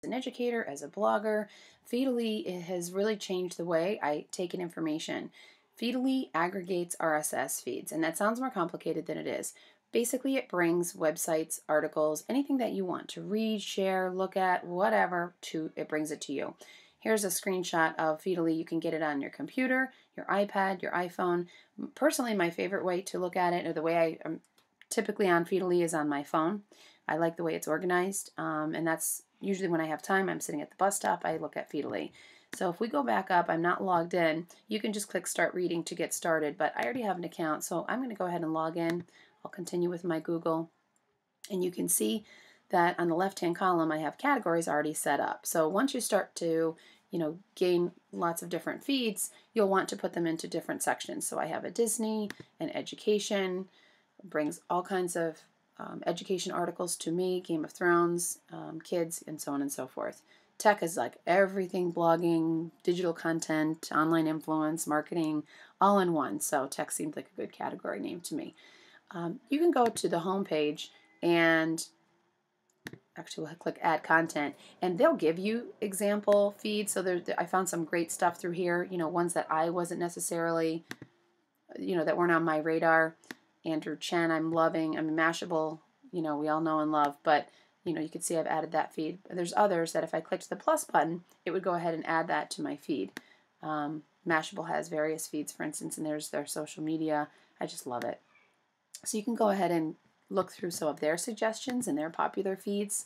an educator, as a blogger, Feedly it has really changed the way I take in information. Feedly aggregates RSS feeds, and that sounds more complicated than it is. Basically, it brings websites, articles, anything that you want to read, share, look at, whatever, it brings it to you. Here's a screenshot of Feedly. You can get it on your computer, your iPad, your iPhone. Personally, my favorite way to look at it, or the way I'm typically on Feedly, is on my phone. I like the way it's organized, and that's usually when I have time. I'm sitting at the bus stop, I look at Feedly. So if we go back up, I'm not logged in. You can just click Start Reading to get started, but I already have an account, so I'm going to go ahead and log in. I'll continue with my Google, and you can see that on the left-hand column I have categories already set up. So once you start to gain lots of different feeds, you'll want to put them into different sections. So I have a Disney, an education, brings all kinds of education articles to me, Game of Thrones, kids, and so on and so forth. Tech is like everything, blogging, digital content, online influence, marketing, all in one. So tech seems like a good category name to me. You can go to the home page and actually we'll click Add Content, and they'll give you example feeds. So I found some great stuff through here, ones that I wasn't necessarily, that weren't on my radar. Andrew Chen, I'm loving. I mean, Mashable, we all know and love, but you can see I've added that feed. There's others that if I clicked the plus button, it would go ahead and add that to my feed. Mashable has various feeds, for instance, and there's their social media. I just love it. So you can go ahead and look through some of their suggestions and their popular feeds.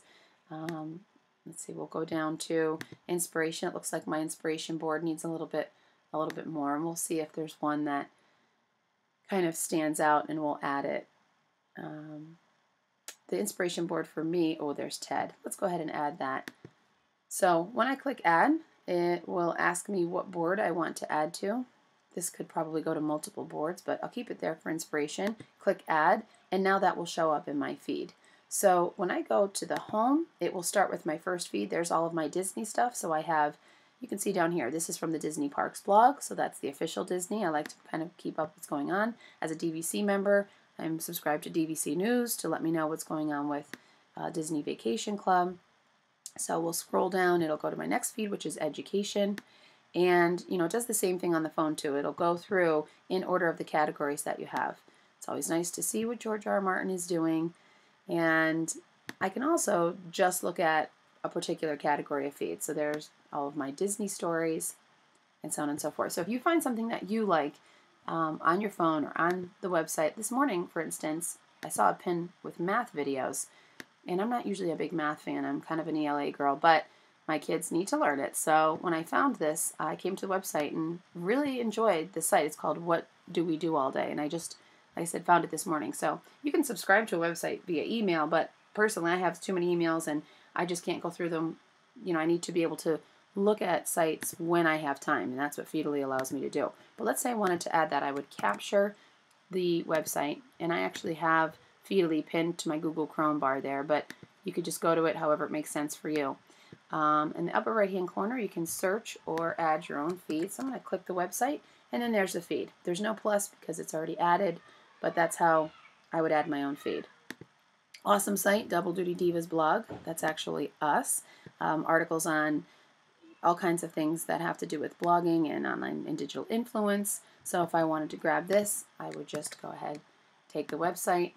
Let's see, we'll go down to inspiration. It looks like my inspiration board needs a little bit more, and we'll see if there's one that kind of stands out, and we'll add it. The inspiration board for me, there's TED. Let's go ahead and add that. So when I click add, it will ask me what board I want to add to. This could probably go to multiple boards, but I'll keep it there for inspiration. Click add, and now that will show up in my feed. So when I go to the home, it will start with my first feed. There's all of my Disney stuff. So I have, you can see down here, this is from the Disney Parks blog. So that's the official Disney. I like to kind of keep up what's going on. As a DVC member, I'm subscribed to DVC News to let me know what's going on with Disney Vacation Club. So we'll scroll down. It'll go to my next feed, which is education. And, it does the same thing on the phone too. It'll go through in order of the categories that you have. It's always nice to see what George R. R. Martin is doing. And I can also just look at a particular category of feed. So there's all of my Disney stories and so on and so forth. So if you find something that you like on your phone or on the website, this morning, for instance, I saw a pin with math videos. And I'm not usually a big math fan. I'm kind of an ELA girl, but my kids need to learn it. So when I found this, I came to the website and really enjoyed the site. It's called What Do We Do All Day? And I just, like I said, found it this morning. So you can subscribe to a website via email, but personally I have too many emails and I just can't go through them. I need to be able to look at sites when I have time, and that's what Feedly allows me to do. But let's say I wanted to add that. I would capture the website, and I actually have Feedly pinned to my Google Chrome bar there, but you could just go to it however it makes sense for you. In the upper right hand corner you can search or add your own feed. So I'm going to click the website, and then there's the feed. There's no plus because it's already added, but that's how I would add my own feed. Awesome site, Double Duty Divas blog. That's actually us. Articles on all kinds of things that have to do with blogging and online and digital influence. So if I wanted to grab this, I would just go ahead, take the website,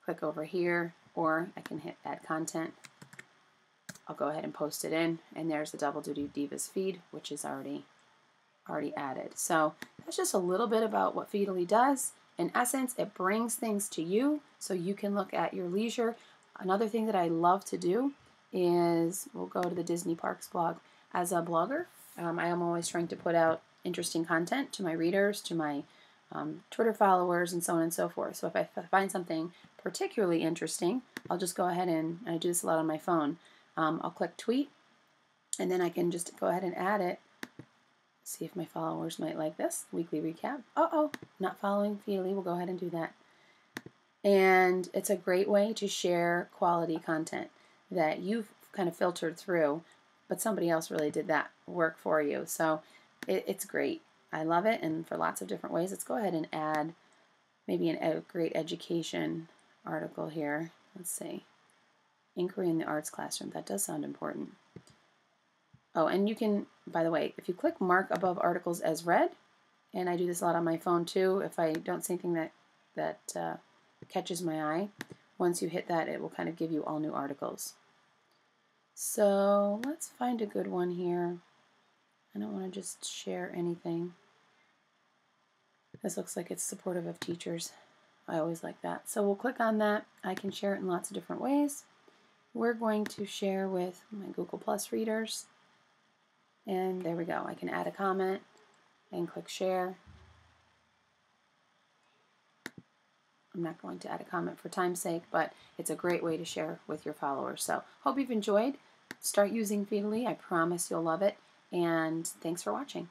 click over here, or I can hit add content. I'll go ahead and post it in, and there's the Double Duty Divas feed, which is already added. So that's just a little bit about what Feedly does. In essence, it brings things to you so you can look at your leisure. Another thing that I love to do is, we'll go to the Disney Parks blog. As a blogger, I am always trying to put out interesting content to my readers, to my Twitter followers, and so on and so forth. So if I find something particularly interesting, I'll just go ahead and I do this a lot on my phone. I'll click tweet, and then I can just go ahead and add it. See if my followers might like this. Weekly recap. Not following Feedly. We'll go ahead and do that. And it's a great way to share quality content that you've kind of filtered through, but somebody else really did that work for you. So it's great. I love it, and for lots of different ways. Let's go ahead and add maybe a great education article here. Let's see. Inquiry in the Arts Classroom. That does sound important. Oh, and you can, by the way, if you click mark above articles as read, and I do this a lot on my phone too, if I don't see anything that catches my eye, once you hit that, it will kind of give you all new articles. So let's find a good one here. I don't want to just share anything. This looks like it's supportive of teachers. I always like that. So we'll click on that. I can share it in lots of different ways. We're going to share with my Google Plus readers. And there we go. I can add a comment and click share. I'm not going to add a comment for time's sake, but it's a great way to share with your followers. So hope you've enjoyed. Start using Feedly. I promise you'll love it. And thanks for watching.